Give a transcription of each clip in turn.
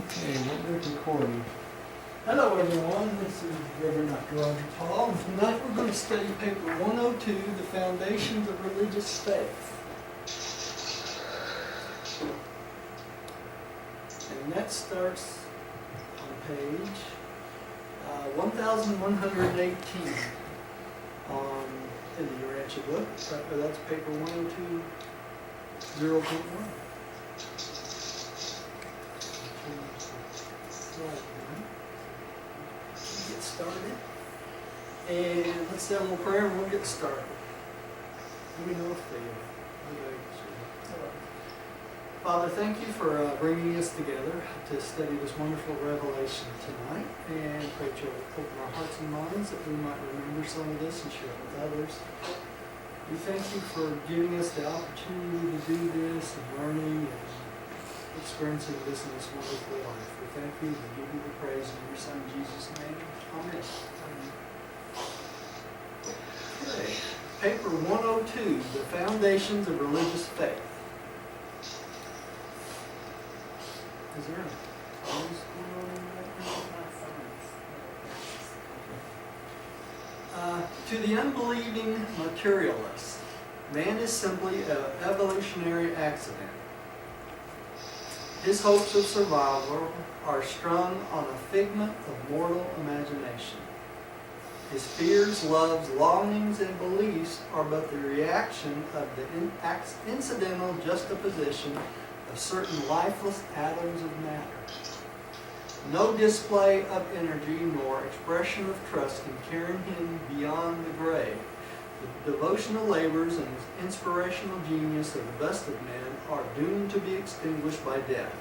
Okay, what we're recording. Hello everyone, this is Reverend Dr. Roger Paul, and tonight we're going to study paper 102, The Foundations of Religious Faith. And that starts on page 1118 in the Urantia book. That's paper 102, 0.1. Get started, and let's have a little prayer and we'll get started. Let me know if Father, thank you for bringing us together to study this wonderful revelation tonight, and pray that you'll open our hearts and minds that we might remember some of this and share it with others. We thank you for giving us the opportunity to do this and learning and experiencing this in this wonderful life. We thank you and give you the praise in your Son Jesus' name. Amen. Okay. Paper 102, The Foundations of Religious Faith. Is there a pause going on in the background? To the unbelieving materialist, man is simply an evolutionary accident. His hopes of survival are strung on a figment of mortal imagination. His fears, loves, longings, and beliefs are but the reaction of the incidental juxtaposition of certain lifeless atoms of matter. No display of energy nor expression of trust can carry him beyond the grave. The devotional labors and inspirational genius of the best of men are doomed to be extinguished by death.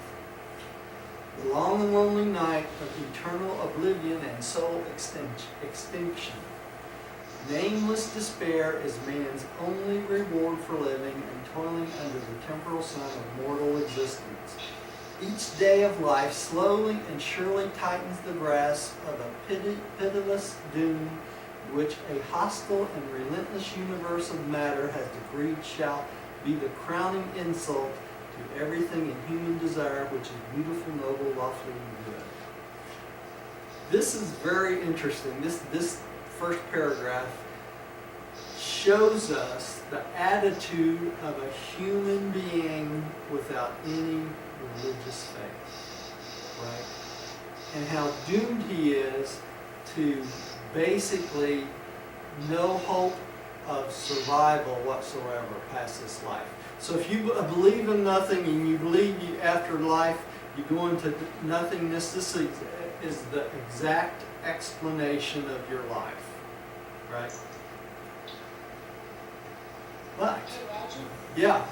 The long and lonely night of eternal oblivion and soul extinction. Nameless despair is man's only reward for living and toiling under the temporal sun of mortal existence. Each day of life slowly and surely tightens the grasp of a pitiless doom which a hostile and relentless universe of matter has decreed shall be the crowning insult to everything in human desire which is beautiful, noble, lofty, and good. This is very interesting. This first paragraph shows us the attitude of a human being without any religious faith, right? And how doomed he is to basically no hope of survival whatsoever past this life. So if you believe in nothing and you believe after life you go into nothingness, this is the exact explanation of your life, right? But, yeah.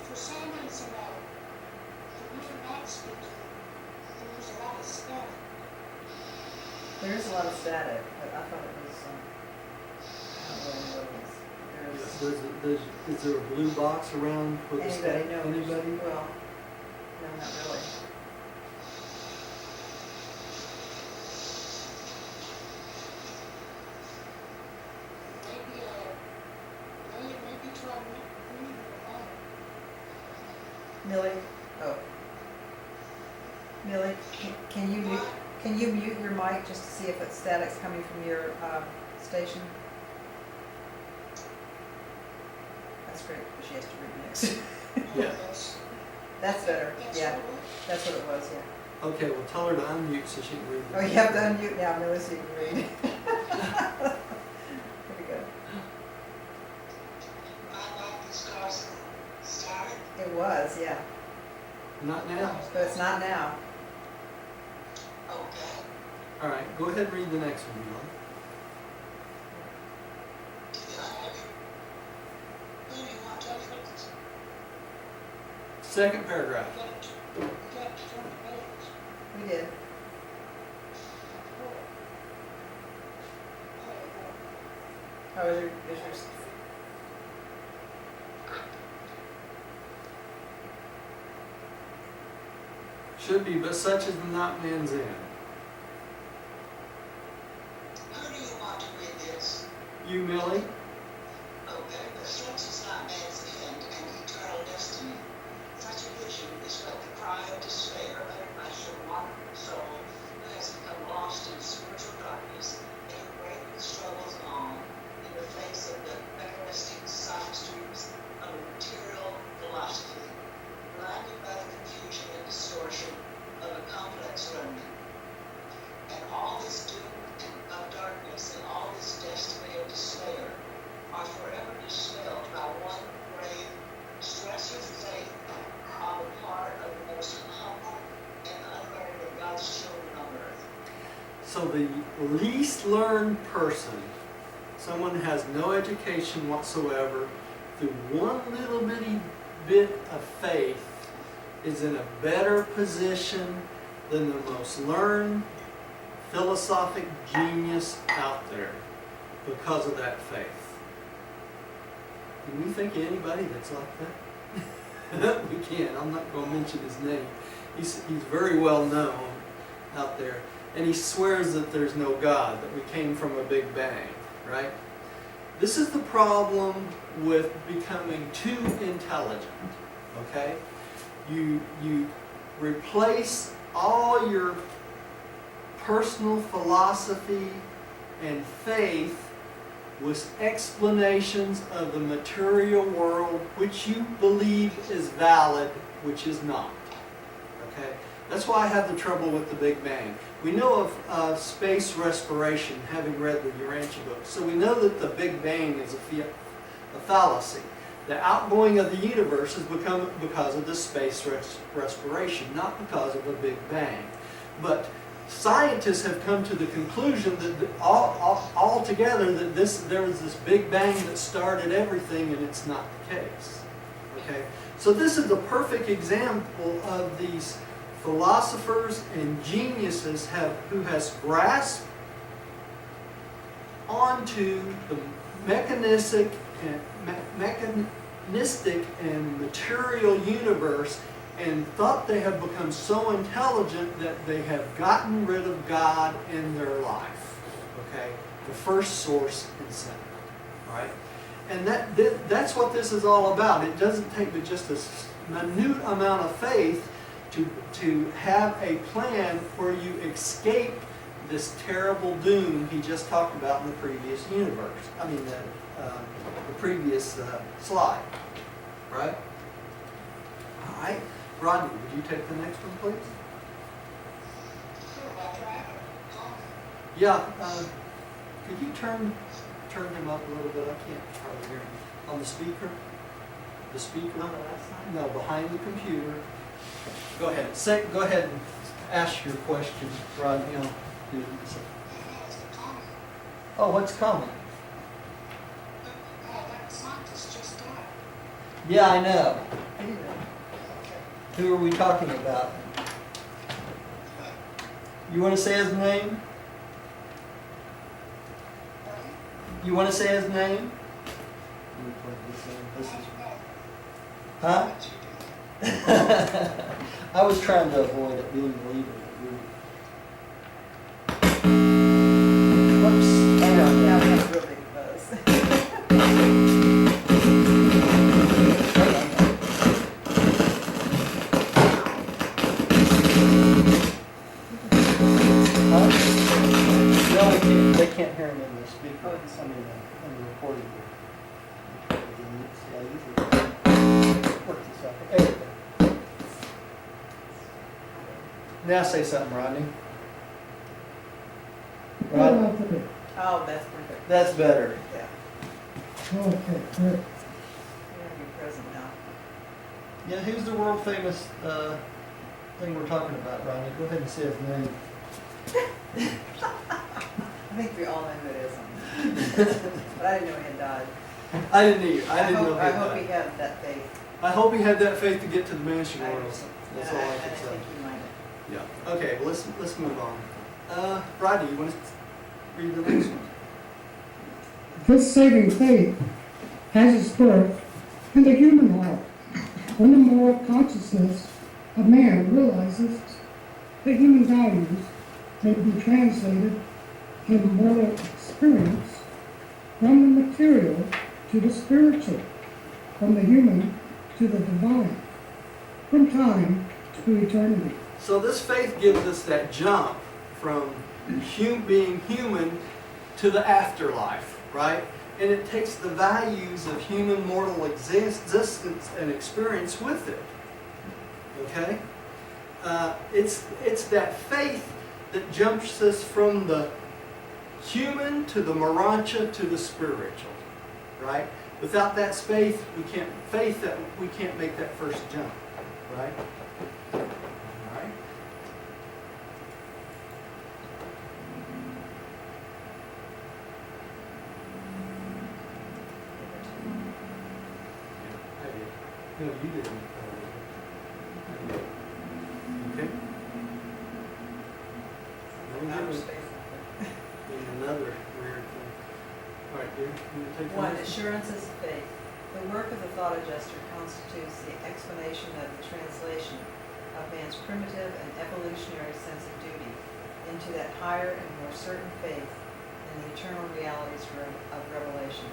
For some reason, when you're not speaking, there's a lot of static. There is a lot of static, but I thought it was, I don't really know what it is. Is there a blue box around with the Anybody static? knows? Anybody? Well, no, not really. Maybe try reading it alone. Millie, oh. Millie, can you mute your mic just to see if it's static's coming from your station? That's great, because she has to read next. Yeah. That's better, That's yeah, what it was. that's what it was, yeah. Okay, well tell her to unmute so she can read. Oh, you have to unmute now, Millie, so you can read. There we go. I like this Carson static. It was, yeah, Not now? but it's not now. Okay. All right, go ahead and read the next one, Neil. Who do you want to tell us? Second paragraph. You got to turn the page. We did. Oh, is yours? Should be, but such is not man's end. Who do you want to read this? You, Millie? Okay, but such is not man's end and eternal destiny. Such a vision is but the cry of despair So the least learned person, someone who has no education whatsoever, through one little bitty bit of faith, is in a better position than the most learned philosophic genius out there because of that faith. Can we think of anybody that's like that? We can't. I'm not going to mention his name. He's very well known out there. And he swears that there's no God, that we came from a big bang, right? This is the problem with becoming too intelligent, okay? You replace all your personal philosophy and faith with explanations of the material world which you believe is valid, which is not. Okay? That's why I have the trouble with the Big Bang. We know of space respiration, having read the Urantia book. So we know that the Big Bang is a fallacy. The outgoing of the universe has become because of the space respiration, not because of a Big Bang. But scientists have come to the conclusion that all together that there was this Big Bang that started everything, and it's not the case. Okay? So this is a perfect example of these philosophers and geniuses who has grasped onto the mechanistic and material universe and thought they have become so intelligent that they have gotten rid of God in their life. Okay? The first source and center. Right? And that's what this is all about. It doesn't take but just a minute amount of faith to have a plan where you escape this terrible doom he just talked about in the previous universe. I mean, the previous slide. Right? All right. Rodney, would you take the next one, please? Yeah. Could you turn him up a little bit? I can't hardly hear him. On the speaker? The speaker? On the left side? No, behind the computer. Go ahead. Go ahead and ask your question, Rodney. I'll do this. Oh, what's coming? Yeah, I know. Who are we talking about? You want to say his name? You want to say his name? Huh? I was trying to avoid it being legal. Whoops. Yeah, we have a real big buzz. No, they can't hear him in the speaker. Oh, I mean, in the recording. Yeah, usually work this out. There we go. Now say something, Rodney. Rodney? Oh, that's perfect. That's better. Yeah. Okay, good. You're gonna be present now. Yeah, who's the world famous thing we're talking about, Rodney? Go ahead and say his name. I think we all know who it is. But I didn't know he had died. I didn't either. I didn't know he I had hope that. he had that faith. I hope he had that faith to get to the mansion I- world. That's all and I I can say. think he might have. Yeah. Okay. Well, let's move on. Rodney, you want to read the next one? This saving faith has its birth in the human heart, when the moral consciousness of man realizes that human values may be translated in moral experience from the material to the spiritual, from the human to the divine, from time to eternity. So this faith gives us that jump from being human to the afterlife, right? And it takes the values of human mortal existence and experience with it. Okay? It's that faith that jumps us from the human to the Morancha to the spiritual, right? Without that faith, we can't make that first jump, right? All right. No, you didn't. Okay. Outer space. And another weird thing. All right, dude, you want to take One, that? assurances of faith. The work of the thought adjuster constitutes the explanation of the translation of man's primitive and evolutionary sense of duty into that higher and more certain faith in the eternal realities of revelation.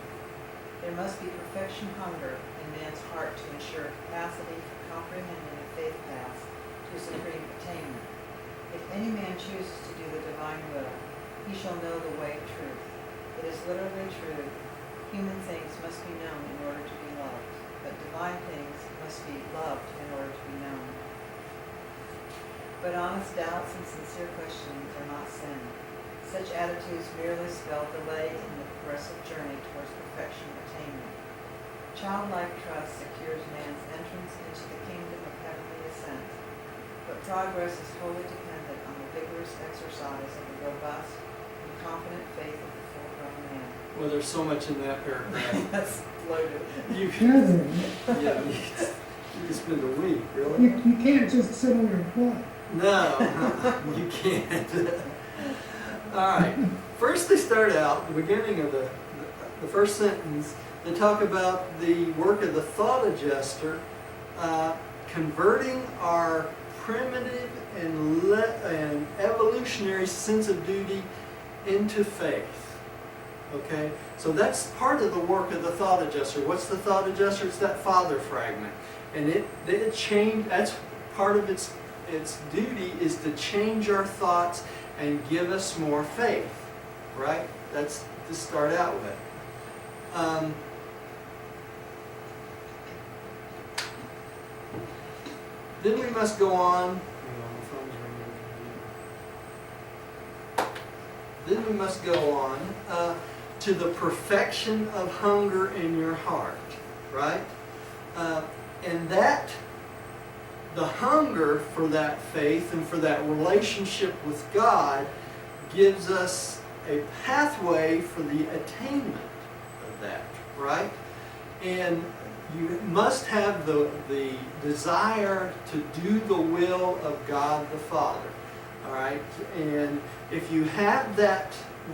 There must be perfection hunger in man's heart to ensure capacity for comprehending a faith path to supreme attainment. If any man chooses to do the divine will, he shall know the way of truth. It is literally true. Human things must be known in order to be loved, but divine things must be loved in order to be known. But honest doubts and sincere questionings are not sin. Such attitudes merely spell delay in the progressive journey towards perfection attainment. Childlike trust secures man's entrance into the kingdom of heavenly ascent, but progress is wholly dependent on the vigorous exercise of the robust and confident faith of the full-grown man. Well, there's so much in that paragraph. That's loaded. You, Yeah, there is. yeah, you could spend a week, really? You can't just sit on your butt. No, you can't. All right. First, they start out, the beginning of the first sentence, they talk about the work of the thought adjuster, converting our primitive and evolutionary sense of duty into faith. Okay? So that's part of the work of the thought adjuster. What's the thought adjuster? It's that father fragment. And it changed, that's part of its duty is to change our thoughts and give us more faith, right? That's to start out with. Then we must go on. Hang on, my phone's ringing. Then we must go on to the perfection of hunger in your heart, right? And that, the hunger for that faith and for that relationship with God gives us a pathway for the attainment of that, right? And you must have the desire to do the will of God the Father, all right? And if you have that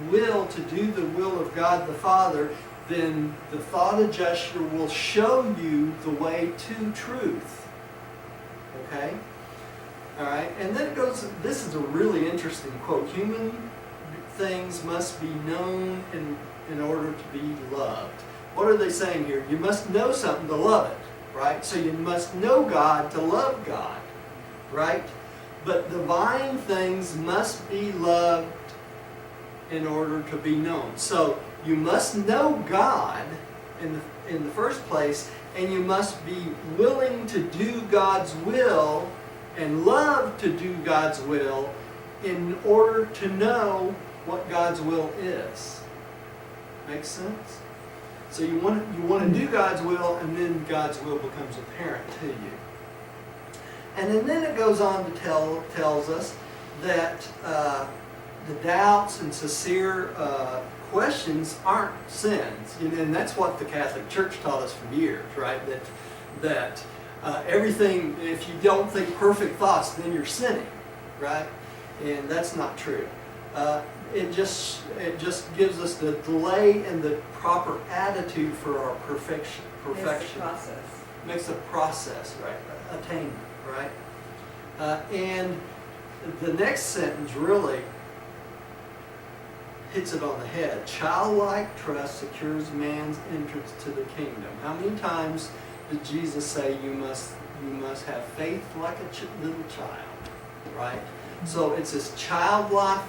will to do the will of God the Father, then the thought adjuster will show you the way to truth. Okay? All right? And then it goes, this is a really interesting quote. Human things must be known in order to be loved. What are they saying here? You must know something to love it, right? So you must know God to love God, right? But divine things must be loved in order to be known. So you must know God in the first place, and you must be willing to do God's will and love to do God's will in order to know what God's will is. Make sense? So you want to do God's will, and then God's will becomes apparent to you. And then it goes on to tells us that the doubts and sincere questions aren't sins, and that's what the Catholic Church taught us for years, right? That everything, if you don't think perfect thoughts, then you're sinning, right? And that's not true. It just gives us the delay and the proper attitude for our perfection. It's the process. Makes the process, right? Attainment, right? And the next sentence really hits it on the head. Childlike trust secures man's entrance to the kingdom. How many times did Jesus say you must have faith like a little child, right? So it's this childlike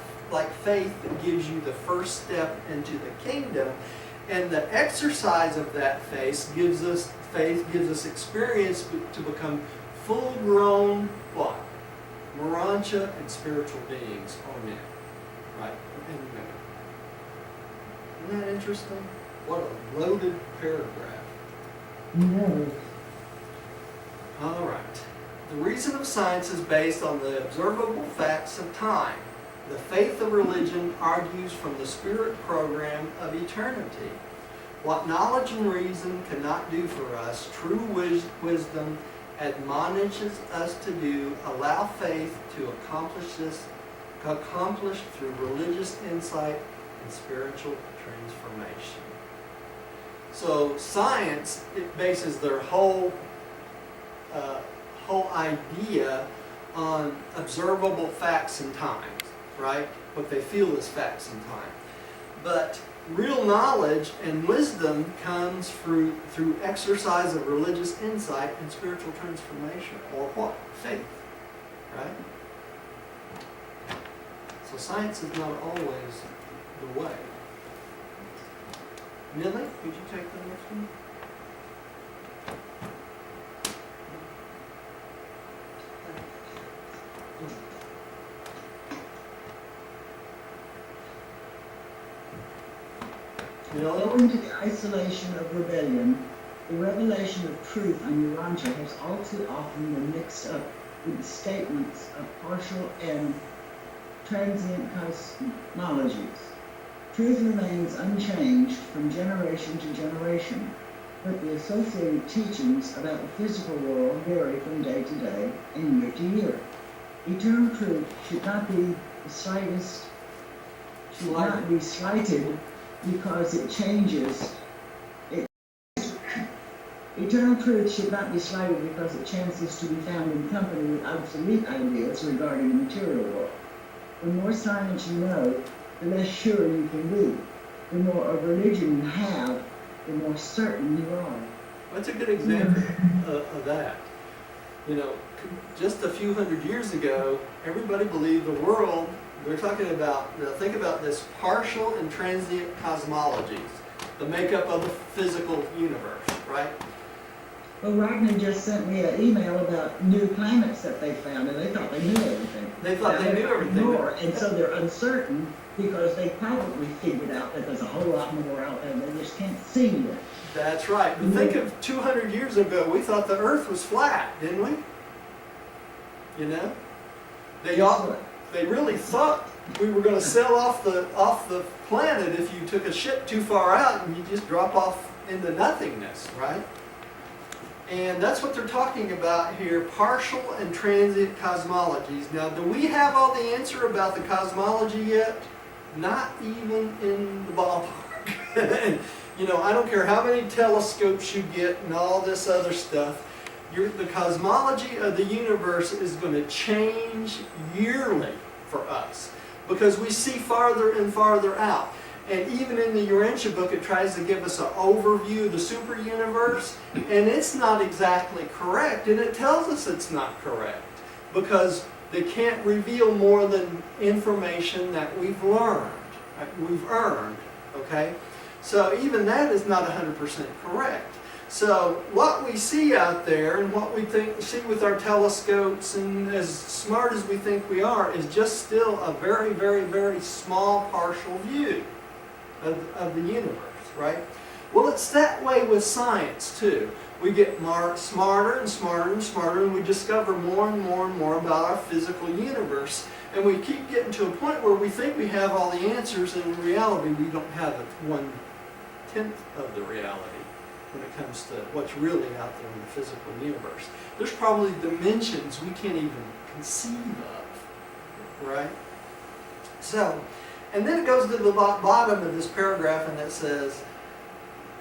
faith that gives you the first step into the kingdom, and the exercise of that faith gives us experience to become full-grown what? Morontia and spiritual beings or men, right? And women. Isn't that interesting? What a loaded paragraph. No. All right. The reason of science is based on the observable facts of time. The faith of religion argues from the spirit program of eternity. What knowledge and reason cannot do for us, true wisdom admonishes us to do, allow faith to accomplish through religious insight and spiritual transformation. So science, it bases their whole idea on observable facts and times, right? What they feel is facts and time. But real knowledge and wisdom comes through exercise of religious insight and spiritual transformation, or what? Faith, right? So science is not always the way. Millie, would you take the next one? Millie? Owing to the isolation of rebellion, the revelation of truth on Urantia has all too often been mixed up with the statements of partial and transient cosmologies. Truth remains unchanged from generation to generation, but the associated teachings about the physical world vary from day to day and year to year. Eternal truth should not be slighted because it changes. Eternal truth should not be slighted because it chances to be found in company with obsolete ideas regarding the material world. The more science you know, the less sure you can be. The more of religion you have, the more certain you are. That's a good example of that. You know, just a few hundred years ago, everybody believed the world, they're talking about, think about this, partial and transient cosmologies, the makeup of the physical universe, right? Well, Rodney just sent me an email about new planets that they found, and they thought they knew everything. They thought they knew everything. More, and so they're uncertain because they probably figured out that there's a whole lot more out there they just can't see yet. That's right. But think of 200 years ago, we thought the Earth was flat, didn't we? You know? They really thought we were going to sail off the planet if you took a ship too far out and you just drop off into nothingness, right? And that's what they're talking about here, partial and transient cosmologies. Now, do we have all the answer about the cosmology yet? Not even in the ballpark. You know, I don't care how many telescopes you get and all this other stuff. The cosmology of the universe is going to change yearly for us because we see farther and farther out. And even in the Urantia book, it tries to give us an overview of the super universe, and it's not exactly correct, and it tells us it's not correct because they can't reveal more than information that we've learned, we've earned, okay? So even that is not 100% correct. So what we see out there and what we see with our telescopes and as smart as we think we are is just still a very, very, very small partial view of the universe, right? Well, it's that way with science too. We get smarter and smarter and smarter, and we discover more and more and more about our physical universe. And we keep getting to a point where we think we have all the answers, and in reality we don't have 1/10 of the reality when it comes to what's really out there in the physical universe. There's probably dimensions we can't even conceive of, right? So, and then it goes to the bottom of this paragraph and it says,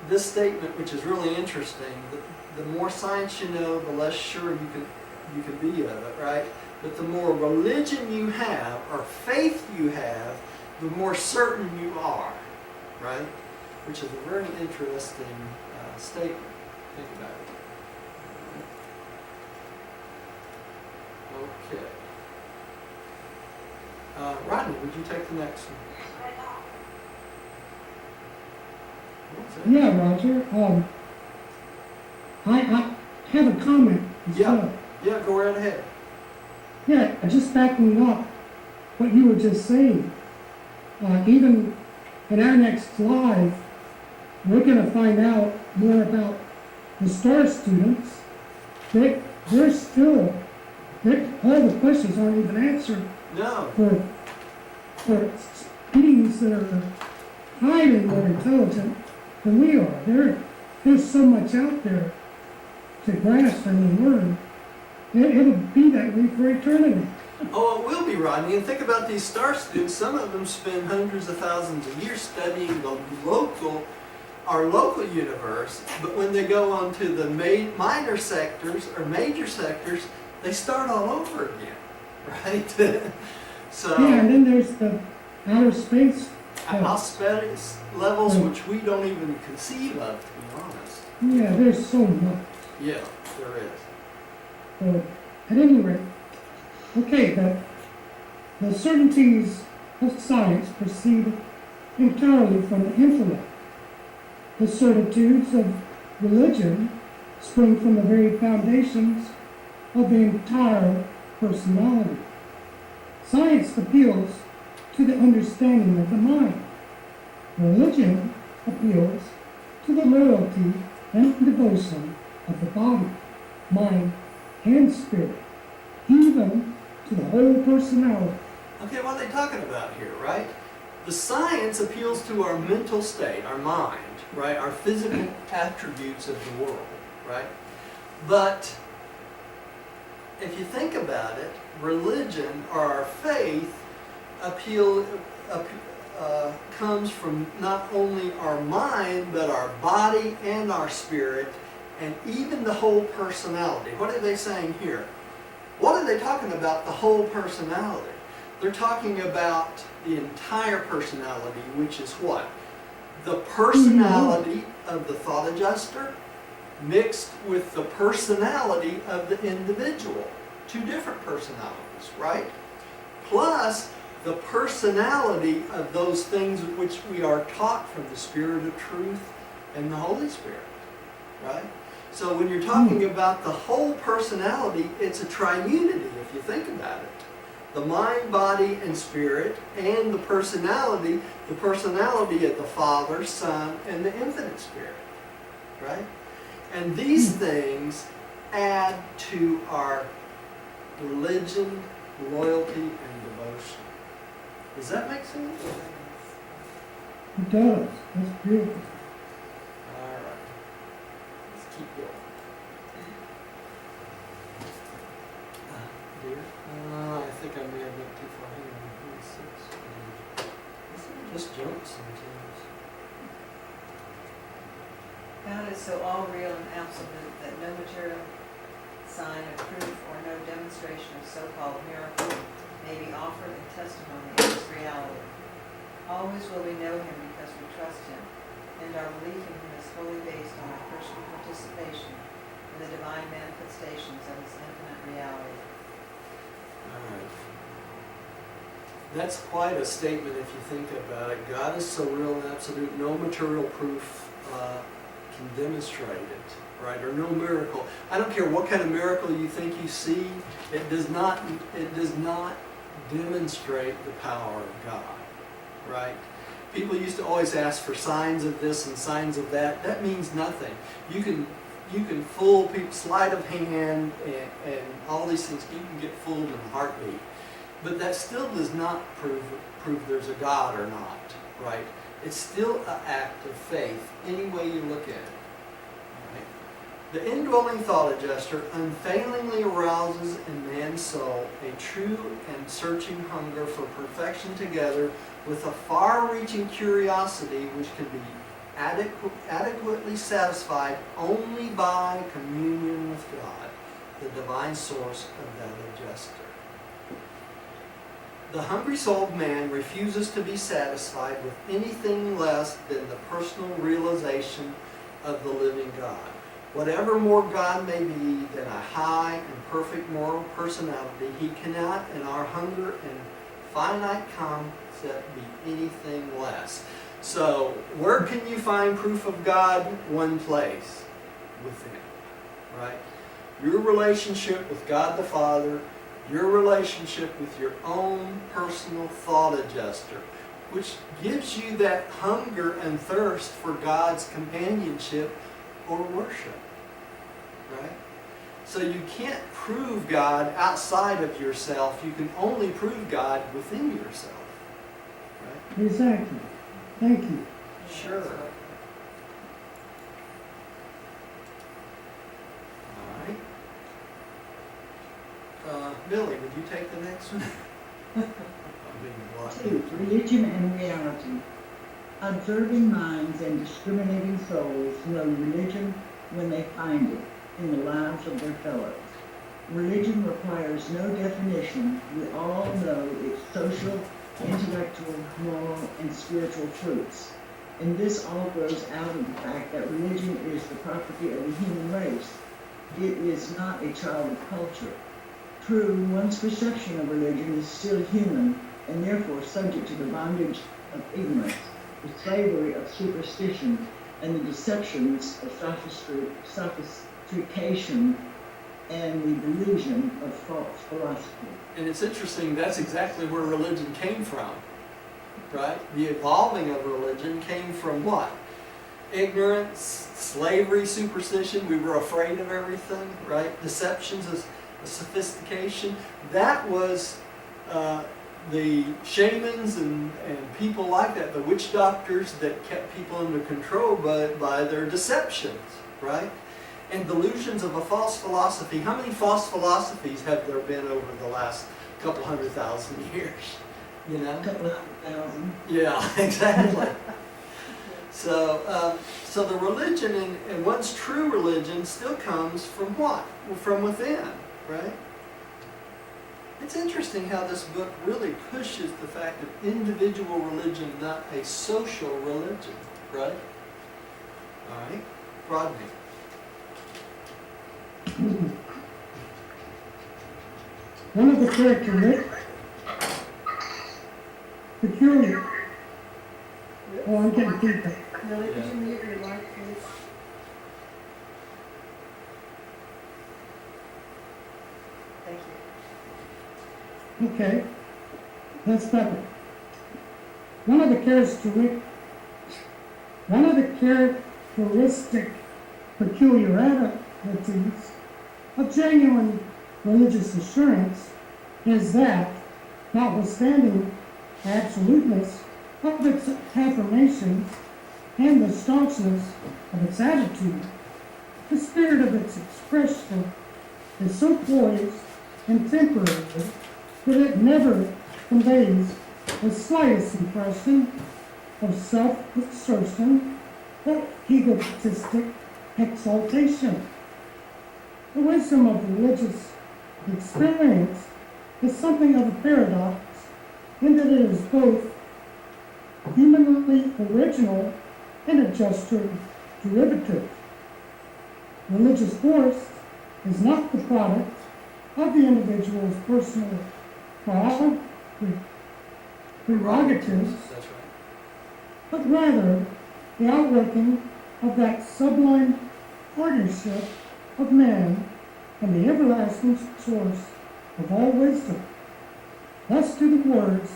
this statement, which is really interesting, the more science you know, the less sure you can be of it, right? But the more religion you have, or faith you have, the more certain you are, right? Which is a very interesting statement. Think about it. Okay. Rodney, would you take the next one? What's that? Yeah, Roger. I have a comment. as Yeah. well. Yeah, go right ahead. Yeah, just backing up what you were just saying. Even in our next live, we're going to find out more about the STAR students. They're still, all the questions aren't even answered No. for beings that are highly more intelligent than we are. There's so much out there to grasp and learn. It'll be that way for eternity. Oh, it will be, Rodney. And think about these star students. Some of them spend hundreds of thousands of years studying our local universe. But when they go on to the minor sectors or major sectors, they start all over again, right? So, Yeah, and then there's the outer space. space levels which we don't even conceive of, to be honest. Yeah, there's so much. Yeah, there is. So, at any rate, okay, the certainties of science proceed entirely from the intellect. The certitudes of religion spring from the very foundations of the entire personality. Science appeals to the understanding of the mind. Religion appeals to the loyalty and devotion of the body, mind, and spirit, even to the whole personality. Okay, what are they talking about here, right? The science appeals to our mental state, our mind, right? Our physical attributes of the world, right? But if you think about it, religion or our faith comes from not only our mind, but our body and our spirit, and even the whole personality. What are they saying here? What are they talking about, the whole personality? They're talking about the entire personality, which is what? The personality of the thought adjuster mixed with the personality of the individual. Two different personalities, right? Plus the personality of those things which we are taught from the Spirit of truth and the Holy Spirit, right? So when you're talking about the whole personality, it's a triunity if you think about it. The mind, body, and spirit, and the personality of the Father, Son, and the Infinite Spirit, right? And these things add to our religion, loyalty, and devotion. Does that make sense? It does. That's beautiful. All right. Let's keep going. Dear? I think I may have went too far. Hang on. 26. Just jump sometimes. God is so all real and absolute that no material sign of proof or no demonstration of so-called miracle may be offered in testimony of his reality. Always will we know him because we trust him, and our belief in him is fully based on our personal participation in the divine manifestations of his infinite reality. All right. That's quite a statement if you think about it. God is so real and absolute, no material proof can demonstrate it, right? Or no miracle. I don't care what kind of miracle you think you see, it does not demonstrate the power of God, right? People used to always ask for signs of this and signs of that. That means nothing. You can fool people, sleight of hand, and all these things. You can get fooled in a heartbeat. But that still does not prove there's a God or not, right? It's still an act of faith, any way you look at it. Right? The indwelling thought adjuster unfailingly arouses in man's soul a true and searching hunger for perfection together with a far-reaching curiosity which can be adequately satisfied only by communion with God, the divine source of that adjuster. The hungry souled man refuses to be satisfied with anything less than the personal realization of the living God. Whatever more God may be than a high and perfect moral personality, he cannot in our hunger and finite concept be anything less. So, where can you find proof of God? One place, within, right? Your relationship with God the Father, your relationship with your own personal thought adjuster, which gives you that hunger and thirst for God's companionship or worship, right? So you can't prove God outside of yourself. You can only prove God within yourself, right? Exactly. Thank you. Sure. Billy, would you take the next one? I mean, what? 2. Religion and reality. Observing minds and discriminating souls know religion when they find it in the lives of their fellows. Religion requires no definition. We all know its social, intellectual, moral, and spiritual fruits. And this all grows out of the fact that religion is the property of the human race. It is not a child of culture. True, one's perception of religion is still human and therefore subject to the bondage of ignorance, the slavery of superstition, and the deceptions of sophistication and the delusion of false philosophy. And it's interesting, that's exactly where religion came from, right? The evolving of religion came from what? Ignorance, slavery, superstition. We were afraid of everything, right? Deceptions, sophistication. That was the shamans and people like that, the witch doctors that kept people under control by their deceptions, right? And delusions of a false philosophy. How many false philosophies have there been over the last couple 100,000 years? You know? A couple of 100,000. Yeah, exactly. So the religion and one's true religion still comes from what? Well, from within, right? It's interesting how this book really pushes the fact of individual religion, not a social religion, right? All right, Rodney. One of the characteristics, peculiar. Oh, I'm getting feedback. Lily, could you mute your mic, please? Thank you. Okay, that's better. One of the characteristic peculiarities of genuine religious assurance is that, notwithstanding the absoluteness of its affirmations and the staunchness of its attitude, the spirit of its expression is so poised and temporary that it never conveys the slightest impression of self-assertion or egotistic exaltation. The wisdom of religious experience is something of a paradox in that it is both humanly original and a just derivative. Religious force is not the product of the individual's personal prerogatives, That's right. but rather the outworking of that sublime partnership of man and the everlasting source of all wisdom. Thus do the words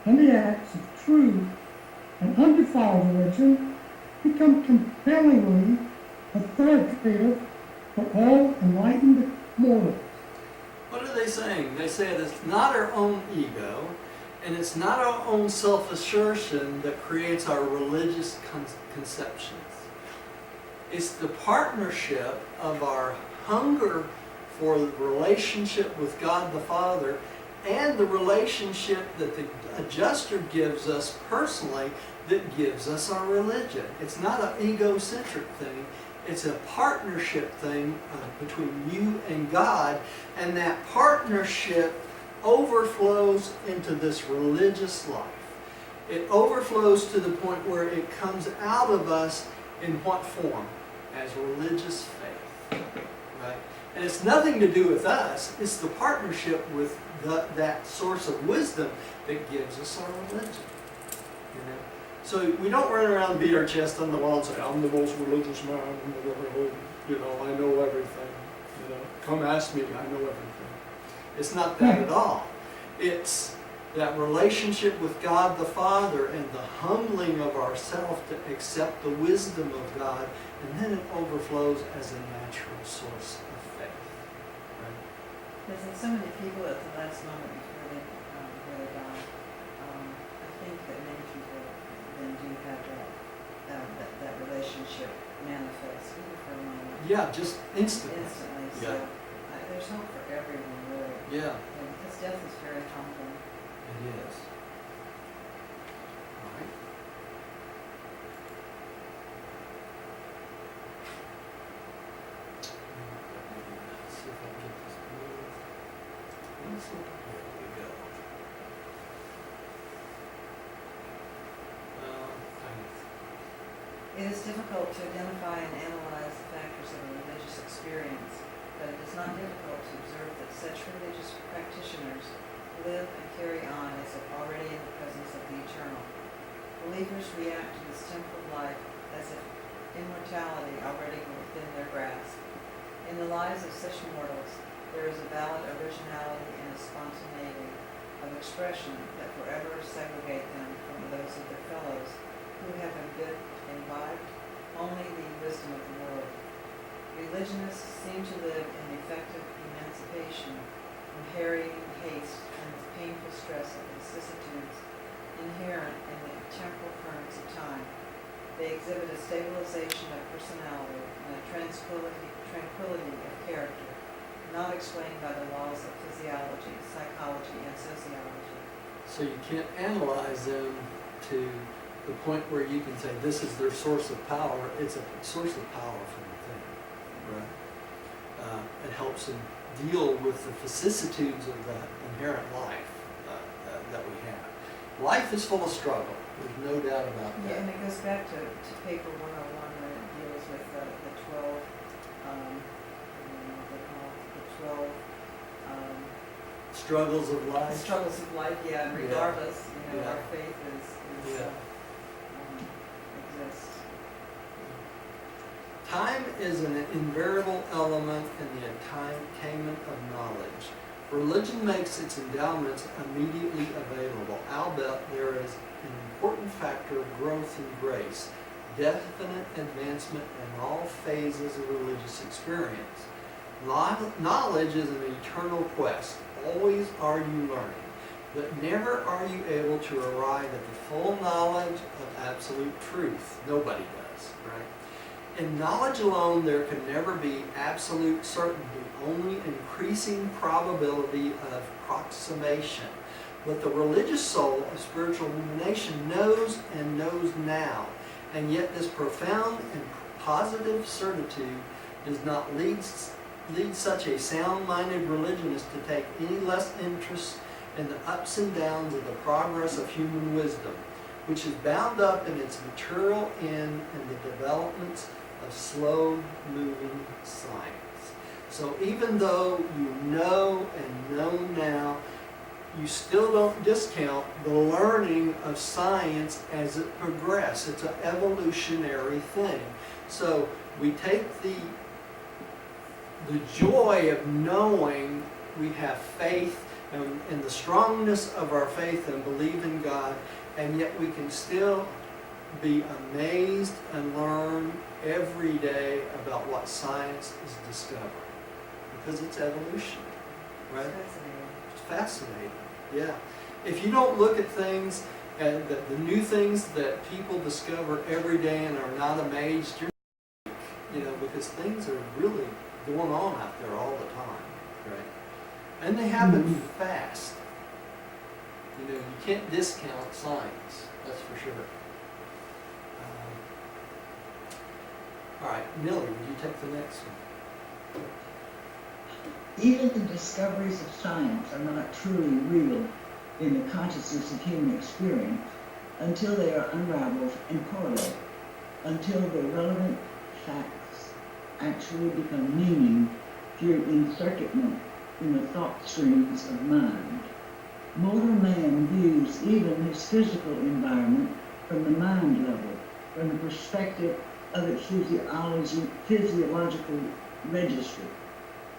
and the acts of true and undefiled religion become compellingly authoritative for all enlightened mortals. What are they saying? They say it's not our own ego, and it's not our own self-assertion that creates our religious conceptions. It's the partnership of our hunger for the relationship with God the Father and the relationship that the adjuster gives us personally that gives us our religion. It's not an egocentric thing. It's a partnership thing between you and God, and that partnership overflows into this religious life. It overflows to the point where it comes out of us in what form? As religious faith, right? And it's nothing to do with us. It's the partnership with that source of wisdom that gives us our religion. You know? So we don't run around and beat our chest on the wall and say, I'm the most religious man in the world. You know, I know everything. You know, come ask me, I know everything. It's not that at all. It's that relationship with God the Father and the humbling of ourselves to accept the wisdom of God, and then it overflows as a natural source of faith. Right? There's been so many people at the last moment before they really die. I think that many people then do have that relationship manifest even for a moment. Yeah, just instantly. Instantly. Yeah. So there's hope for everyone, really. Yeah, And because death is very humbling. it is. All right. Let's see if I can get this moved. There we go. It is difficult to identify and analyze the factors of a religious experience, but it is not difficult to observe that such religious practitioners live and carry on as if already in the presence of the eternal. Believers react to this temporal life as if immortality already were within their grasp. In the lives of such mortals, there is a valid originality and a spontaneity of expression that forever segregate them from those of their fellows who have imbibed only the wisdom of the world. Religionists seem to live in effective emancipation from harrying haste and the painful stress of vicissitudes inherent in the temporal currents of time. They exhibit a stabilization of personality and a tranquility of character, not explained by the laws of physiology, psychology, and sociology. So you can't analyze them to the point where you can say this is their source of power. It's a source of power from within, right? It helps them deal with the vicissitudes of the inherent life that we have. Life is full of struggle. There's no doubt about that. Yeah, and it goes back to paper 101 when it deals with the 12, I don't know what they call it, the 12 Struggles of the life. struggles of life, yeah, and Yeah. regardless, Yeah. our faith Yeah. exists. Time is an invariable element in the attainment of knowledge. Religion makes its endowments immediately available. Albeit there is an important factor of growth and grace, definite advancement in all phases of religious experience. Knowledge is an eternal quest. Always are you learning, but never are you able to arrive at the full knowledge of absolute truth. Nobody does, right? In knowledge alone, there can never be absolute certainty, only increasing probability of approximation. But the religious soul of spiritual illumination knows and knows now, and yet this profound and positive certitude does not lead such a sound-minded religionist to take any less interest in the ups and downs of the progress of human wisdom, which is bound up in its material end and the developments of slow-moving science. So even though you know and know now, you still don't discount the learning of science as it progresses. It's an evolutionary thing. So we take the joy of knowing we have faith and the strongness of our faith and believe in God, and yet we can still be amazed and learn every day about what science is discovering, because it's evolution, right? It's fascinating, yeah. If you don't look at things and the new things that people discover every day and are not amazed, you're because things are really going on out there all the time, right? And they happen fast. You can't discount science, that's for sure. All right, Millie, would you take the next one? Even the discoveries of science are not truly real in the consciousness of human experience until they are unraveled and correlated, until the relevant facts actually become meaning through encircuitment in the thought streams of mind. Mortal man views even his physical environment from the mind level, from the perspective of its physiological registry.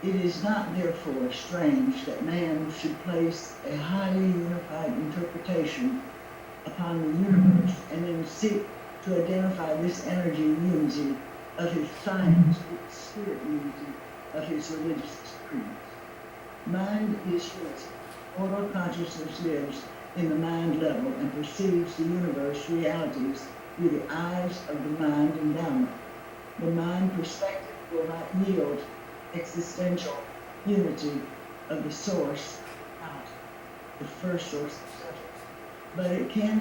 It is not therefore strange that man should place a highly unified interpretation upon the universe and then seek to identify this energy unity of his science with the spirit unity of his religious experience. Mind is unity. Mortal consciousness lives in the mind level and perceives the universe realities through the eyes of the mind endowment. The mind perspective will not yield existential unity of the source, not the first source. But it can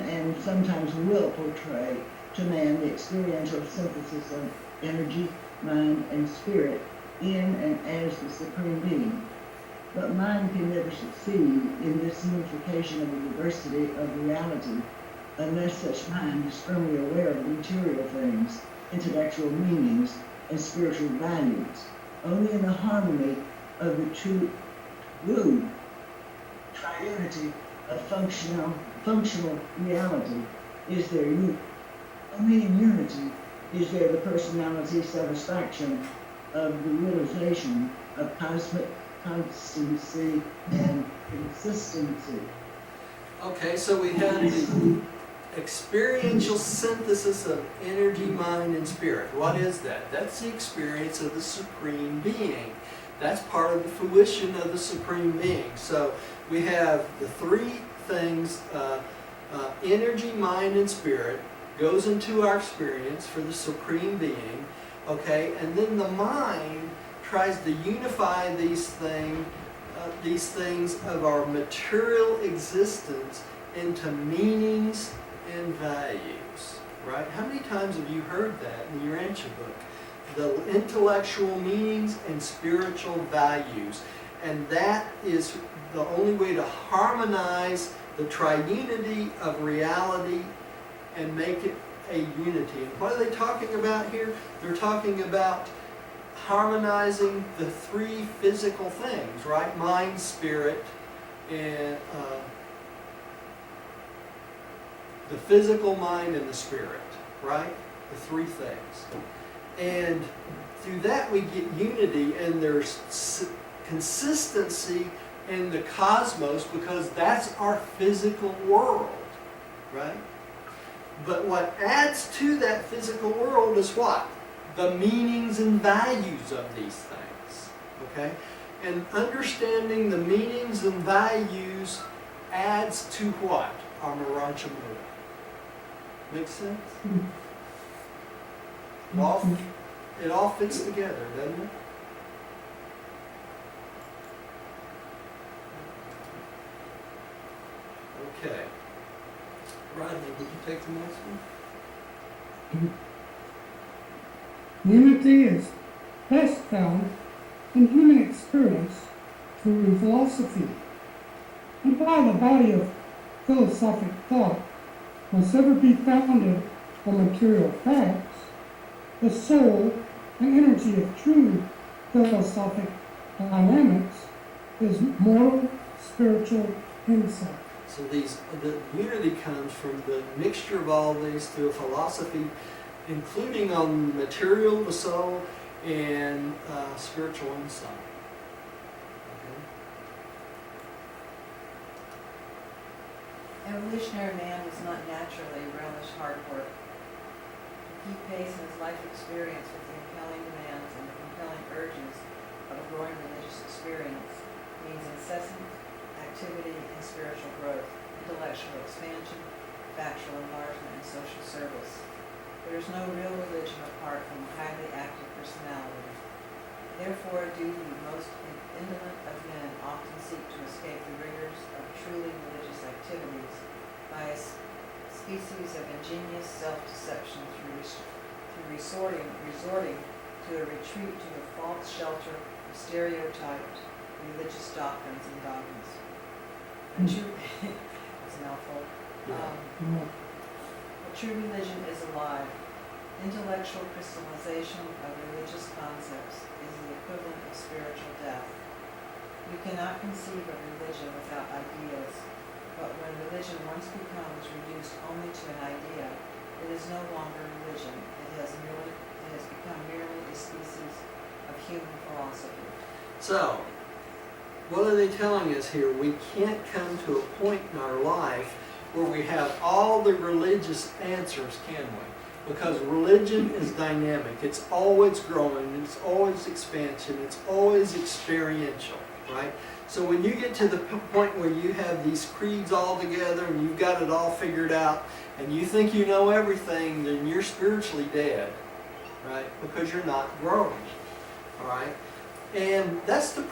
and sometimes will portray to man the experiential synthesis of energy, mind, and spirit in and as the supreme being. But mind can never succeed in this unification of the diversity of reality unless such mind is firmly aware of material things, intellectual meanings, and spiritual values. Only in the harmony of the true triunity of functional reality is there unity. Only in unity is there the personality satisfaction of the realization of cosmic constancy and consistency. Okay, so we have the experiential synthesis of energy, mind, and spirit. What is that? That's the experience of the Supreme Being. That's part of the fruition of the Supreme Being. So we have the three things, energy, mind, and spirit, goes into our experience for the Supreme Being, okay? And then the mind tries to unify these things of our material existence into meanings and values, right? How many times have you heard that in your ancient book? The intellectual meanings and spiritual values. And that is the only way to harmonize the triunity of reality and make it a unity. And what are they talking about here? They're talking about harmonizing the three physical things, right? Mind, spirit, and the physical mind and the spirit, right? The three things. And through that we get unity, and there's consistency in the cosmos because that's our physical world, right? But what adds to that physical world is what? The meanings and values of these things, okay? And understanding the meanings and values adds to what? Our Marancha Muda. Make sense? It all fits together, doesn't it? Okay. Rodney, would you take the next one? Unity is best found in human experience through philosophy. And while the body of philosophic thought must ever be founded on material facts, the soul and energy of true philosophic dynamics is moral, spiritual insight. So the unity comes from the mixture of all these through a philosophy, including on material, the soul, and spiritual insight. Evolutionary man does not naturally relish hard work. To keep pace in his life experience with the compelling demands and the compelling urges of a growing religious experience means incessant activity and spiritual growth, intellectual expansion, factual enlargement, and social service. There is no real religion apart from a highly active personality. Therefore, do the most indolent of men often seek to escape the rigors of truly religious activities by a species of ingenious self-deception through resorting to a retreat to the false shelter of stereotyped religious doctrines and dogmas. A true, it's a mouthful. A true religion is alive. Intellectual crystallization of religious concepts is the equivalent of spiritual death. You cannot conceive of religion without ideas, but when religion once becomes reduced only to an idea, it is no longer religion. It has become merely a species of human philosophy. So, what are they telling us here? We can't come to a point in our life where we have all the religious answers, can we? Because religion is dynamic. It's always growing. It's always expansion. It's always experiential, right? So when you get to the point where you have these creeds all together and you've got it all figured out and you think you know everything, then you're spiritually dead. right? Because you're not growing, all right? And that's the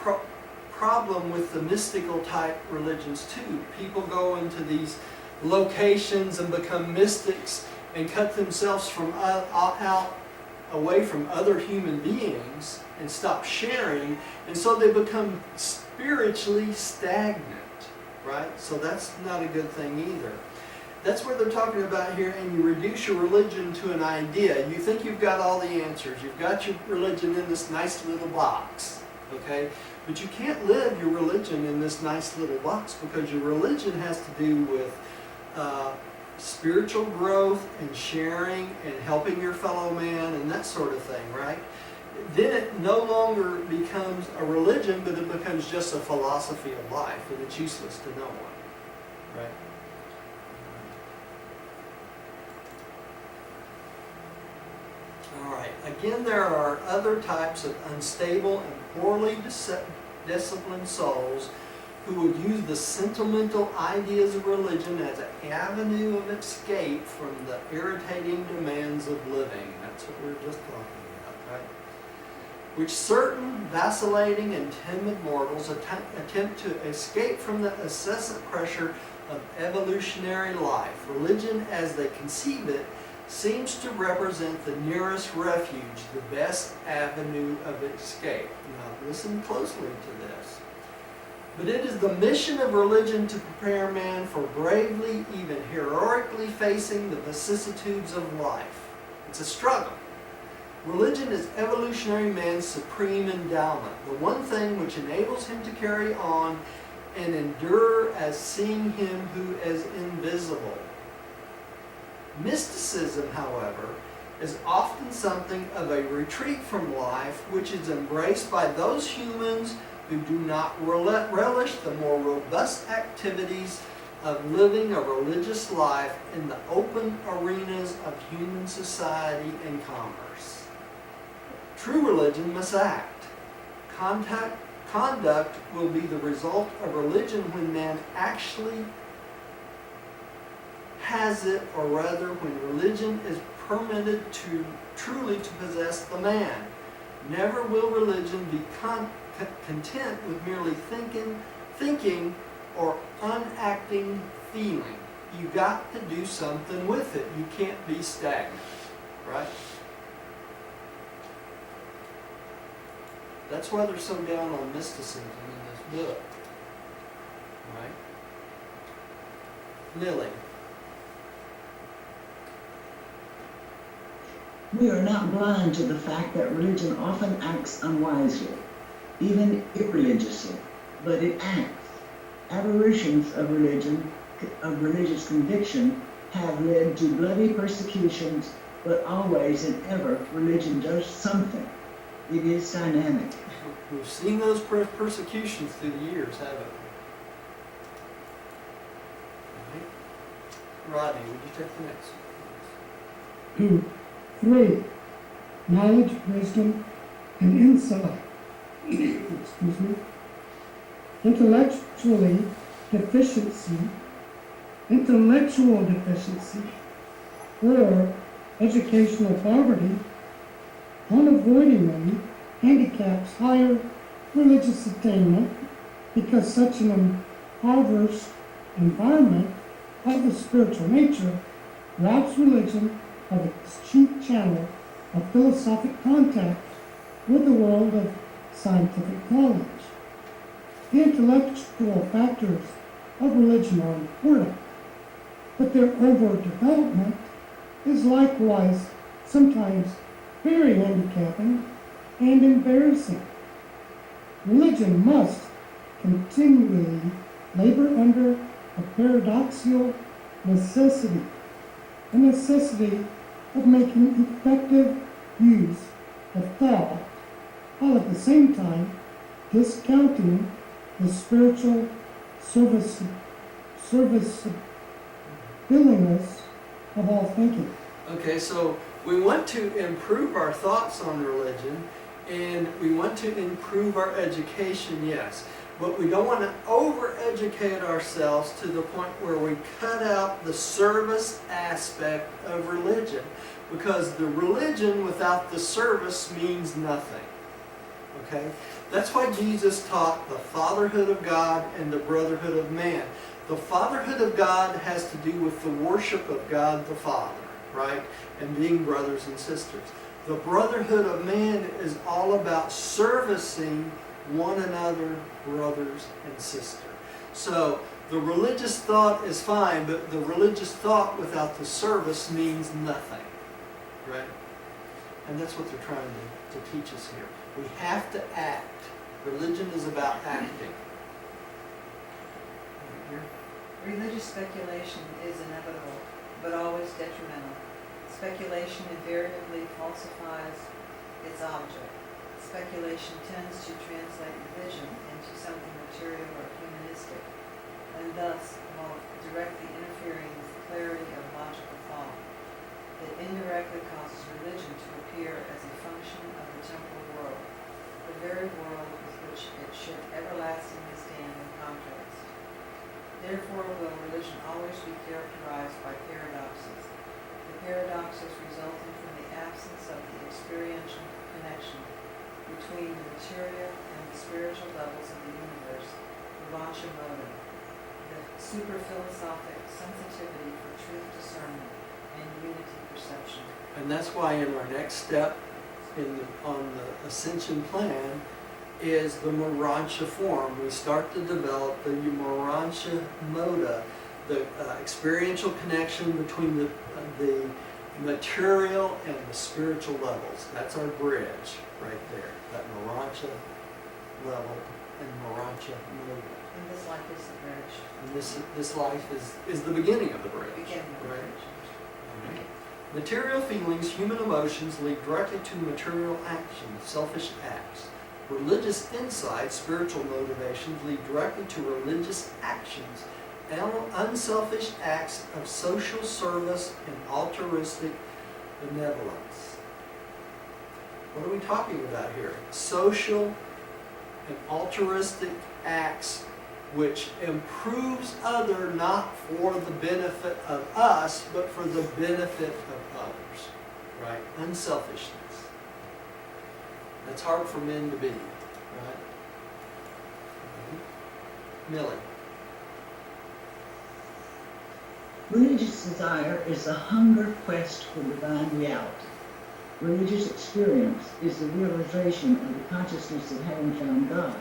problem with the mystical type religions too. People go into these locations and become mystics and cut themselves from out away from other human beings and stop sharing, and so they become spiritually stagnant, right? So that's not a good thing either. That's what they're talking about here, and you reduce your religion to an idea. You think you've got all the answers. You've got your religion in this nice little box, okay? But you can't live your religion in this nice little box, because your religion has to do with spiritual growth and sharing and helping your fellow man and that sort of thing, right? Then it no longer becomes a religion, but it becomes just a philosophy of life, and it's useless to no one, right? All right, again, there are other types of unstable and poorly disciplined souls who would use the sentimental ideas of religion as an avenue of escape from the irritating demands of living. That's what we were just talking about, right? Which certain vacillating and timid mortals attempt to escape from the incessant pressure of evolutionary life. Religion, as they conceive it, seems to represent the nearest refuge, the best avenue of escape. Now listen closely to this. But it is the mission of religion to prepare man for bravely, even heroically facing the vicissitudes of life. It's a struggle. Religion is evolutionary man's supreme endowment, the one thing which enables him to carry on and endure as seeing him who is invisible. Mysticism, however, is often something of a retreat from life, which is embraced by those humans who do not relish the more robust activities of living a religious life in the open arenas of human society and commerce. True religion must act. Conduct will be the result of religion when man actually has it, or rather when religion is permitted to truly to possess the man. Never will religion be content with merely thinking or unacting feeling. You got to do something with it. You can't be stagnant, right? That's why they're so down on mysticism in this book, right? Lily. We are not blind to the fact that religion often acts unwisely, even irreligiously, but it acts. Aberrations of religious conviction have led to bloody persecutions, but always and ever religion does something. It is dynamic. We've seen those persecutions through the years, haven't we? Right. Rodney, would you take the next one, please? 3. Knowledge, wisdom, and insight. Excuse me. Intellectual deficiency, or educational poverty, unavoidably handicaps higher religious attainment, because such an impoverished environment of the spiritual nature robs religion of its chief channel of philosophic contact with the world of scientific knowledge. The intellectual factors of religion are important, but their overdevelopment is likewise sometimes very handicapping and embarrassing. Religion must continually labor under a paradoxical necessity, a necessity of making effective use of thought, while at the same time discounting the spiritual serviceableness of all thinking. Okay, so we want to improve our thoughts on religion, and we want to improve our education, yes. But we don't want to over-educate ourselves to the point where we cut out the service aspect of religion. because the religion without the service means nothing. Okay? That's why Jesus taught the fatherhood of God and the brotherhood of man. The fatherhood of God has to do with the worship of God the Father, right? And being brothers and sisters. The brotherhood of man is all about servicing one another, brothers and sisters. So the religious thought is fine, but the religious thought without the service means nothing, right? And that's what they're trying to teach us here. We have to act. Religion is about acting. Right here. Religious speculation is inevitable, but always detrimental. Speculation invariably falsifies its object. Speculation tends to translate vision into something material or humanistic, and thus, while directly interfering with the clarity of logical thought, it indirectly causes religion to appear as a function of the temporal world, the very world with which it should everlastingly stand in contrast. Therefore will religion always be characterized by paradoxes, the paradoxes resulting from the absence of the experiential connection between the material and the spiritual levels of the universe, the Rancha Moda, the super-philosophic sensitivity for truth discernment and unity perception. And that's why in our next step on the Ascension Plan is the Morancha form. We start to develop the Morancha Moda, the experiential connection between the material and the spiritual levels. That's our bridge right there, that Morancha level and Morancha Moda. And this life is the bridge. And this life is the beginning of the bridge. Beginning of the right? bridge. Right. Material feelings, human emotions lead directly to material actions, selfish acts. Religious insight, spiritual motivations lead directly to religious actions, unselfish acts of social service and altruistic benevolence. What are we talking about here? Social and altruistic acts which improves other not for the benefit of us, but for the benefit of others. Right? Unselfishness. That's hard for men to be, right? Millie. Religious desire is a hunger quest for divine reality. Religious experience is the realization of the consciousness of having found God.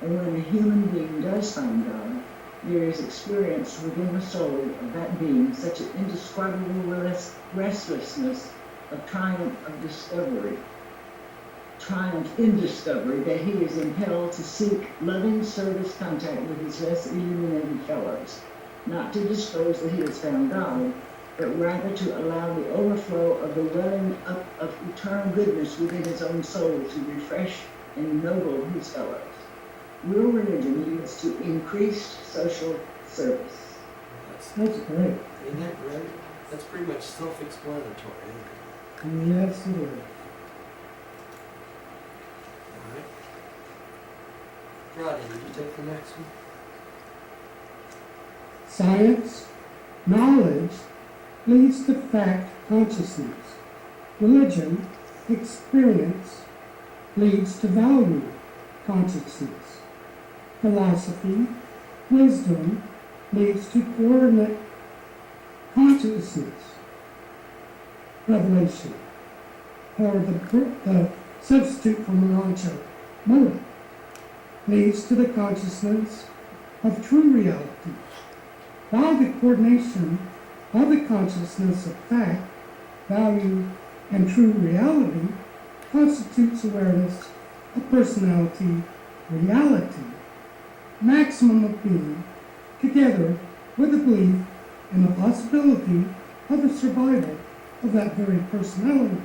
And when a human being does find God, there is experience within the soul of that being such an indescribable restlessness of triumph in discovery, that he is impelled to seek loving service contact with his less illuminated fellows, not to disclose that he has found God, but rather to allow the overflow of the welling up of eternal goodness within his own soul to refresh and ennoble his fellows. Real religion leads to increased social service. That's great. Isn't that great? That's pretty much self-explanatory, isn't it? Yes, it is. All right. Rodney, would you take the next one? Science, knowledge, leads to fact consciousness. Religion, experience, leads to value consciousness. Philosophy, wisdom, leads to coordinate consciousness. Revelation, or the substitute for Morancha Moda, leads to the consciousness of true reality, while the coordination of the consciousness of fact, value, and true reality constitutes awareness of personality, reality, maximum of being, together with the belief in the possibility of the survival of that very personality.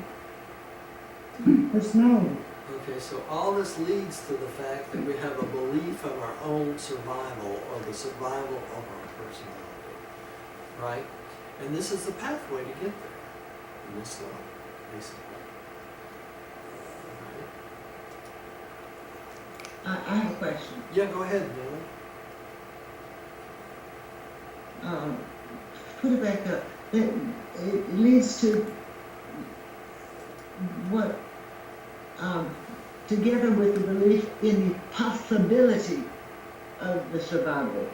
Okay, so all this leads to the fact that we have a belief of our own survival or the survival of our personality, right? And this is the pathway to get there in this life, basically. I have a question. Yeah, go ahead, Millie. Put it back up. It leads to what, together with the belief in the possibility of the survival of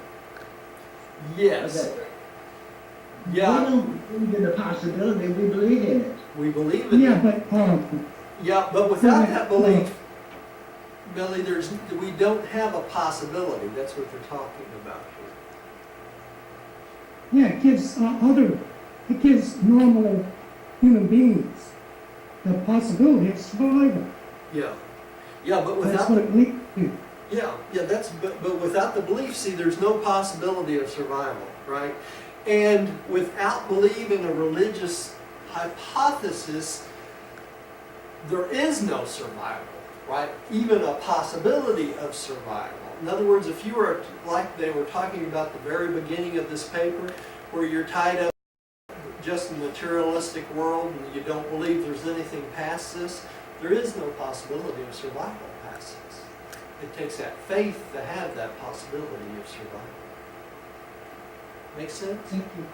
Yes. that. Yeah, We don't believe in the possibility, we believe in it. we believe in Yeah, it. but, Yeah, but without that belief, Billy, we don't have a possibility. That's what they're talking about here. yeah, it gives normal human beings the possibility of survival. Yeah. Yeah, but That's without what the, it leads to. but without the belief, see, there's no possibility of survival, right? And without believing a religious hypothesis, there is no survival, right? Even a possibility of survival. In other words, if you were, like they were talking about the very beginning of this paper, where you're tied up just in the materialistic world and you don't believe there's anything past this, there is no possibility of survival past this. It takes that faith to have that possibility of survival. Make sense? Thank you.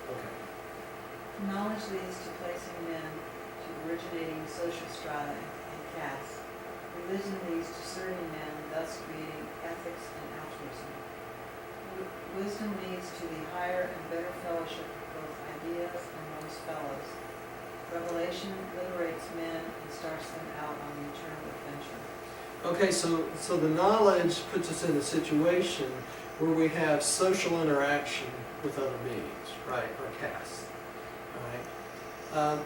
Okay. Knowledge leads to placing men to originating social strata and castes. Religion leads to serving men, thus creating ethics and altruism. Wisdom leads to the higher and better fellowship of both ideas and one's fellows. Revelation liberates men and starts them out on the eternal adventure. Okay, so the knowledge puts us in a situation where we have social interaction with other beings, right, or castes, right?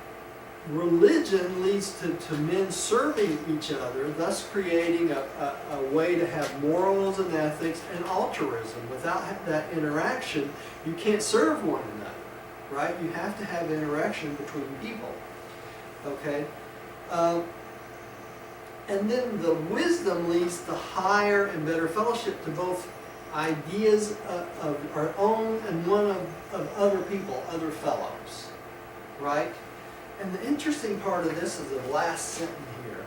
Religion leads to men serving each other, thus creating a way to have morals and ethics and altruism. Without that interaction, you can't serve one another, right? You have to have interaction between people, okay? And then the wisdom leads to higher and better fellowship to both ideas of our own and one of other people, other fellows, right? And the interesting part of this is the last sentence here.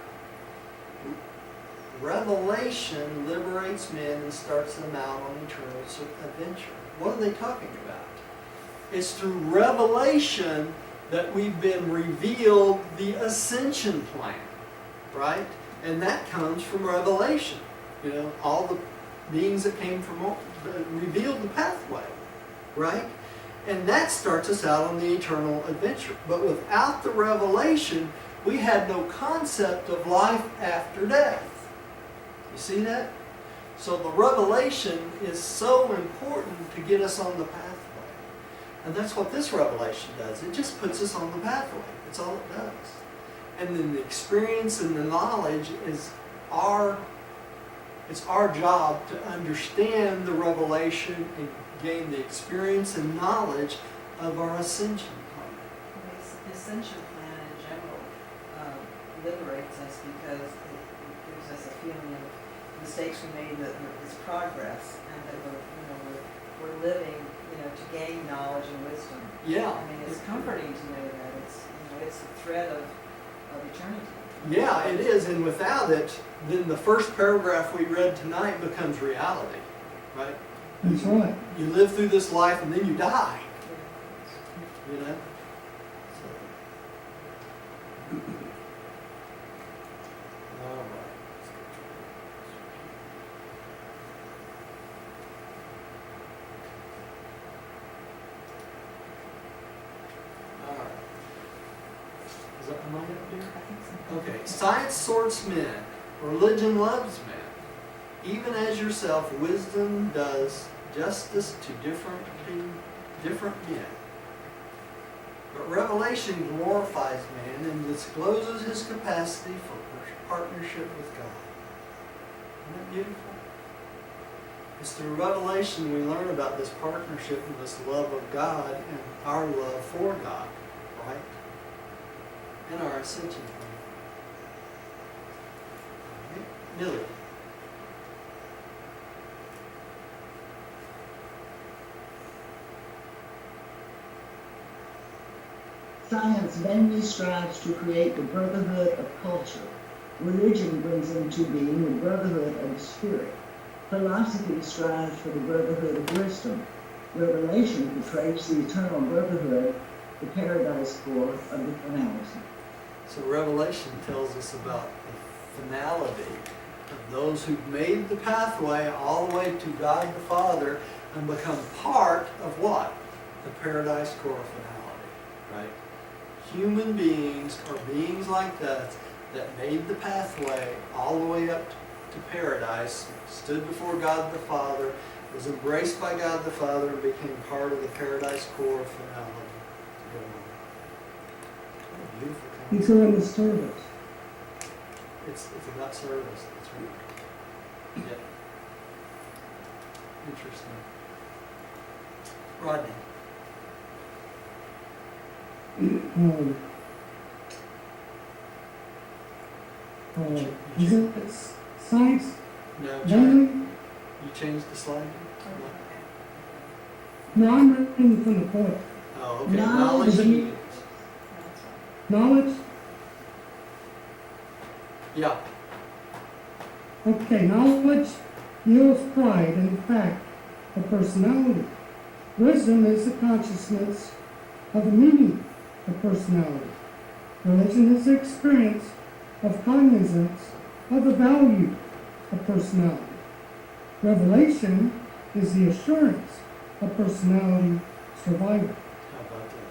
Revelation liberates men and starts them out on eternal adventure. What are they talking about? It's through revelation that we've been revealed the ascension plan, right? And that comes from revelation. You know, all the beings that came from revealed the pathway, right? And that starts us out on the eternal adventure. But without the revelation, we had no concept of life after death. You see that? So the revelation is so important to get us on the pathway. And that's what this revelation does. It just puts us on the pathway. That's all it does. And then the experience and the knowledge is it's our job to understand the revelation and gain the experience and knowledge of our ascension plan. The ascension plan in general liberates us because it gives us a feeling of mistakes we made, that it's progress, and that we're living, to gain knowledge and wisdom. Yeah. I mean, it's comforting to know that it's a thread of eternity. Yeah, it is. And without it, then the first paragraph we read tonight becomes reality, right? That's right. You live through this life and then you die, you know? All right. All right. Am I up here? I think so. Okay. Science sorts men. Religion loves men. Even as yourself, wisdom does justice to different men. But revelation glorifies man and discloses his capacity for partnership with God. Isn't that beautiful? It's through revelation we learn about this partnership and this love of God and our love for God, right? And our ascension plan. Okay. Millie. Science vainly strives to create the brotherhood of culture. Religion brings into being the brotherhood of the spirit. Philosophy strives for the brotherhood of wisdom. Revelation portrays the eternal brotherhood, the paradise core of the finality. So Revelation tells us about the finality of those who've made the pathway all the way to God the Father and become part of what? The paradise core finality, right? Human beings are beings like us that made the pathway all the way up to paradise, stood before God the Father, was embraced by God the Father, and became part of the paradise core finality. What a beautiful You concept. go in the service. It's about service. That's right. Yeah. Interesting. Rodney. Is it science? No, Vainly? you changed the slide? No, I'm reading from the book. Oh, okay. Knowledge Knowledge and- needs. Knowledge? Yeah. Okay, knowledge yields pride and fact of personality. Wisdom is the consciousness of the meaning of personality. Religion is the experience of cognizance of the value of personality. Revelation is the assurance of personality survival. How about that?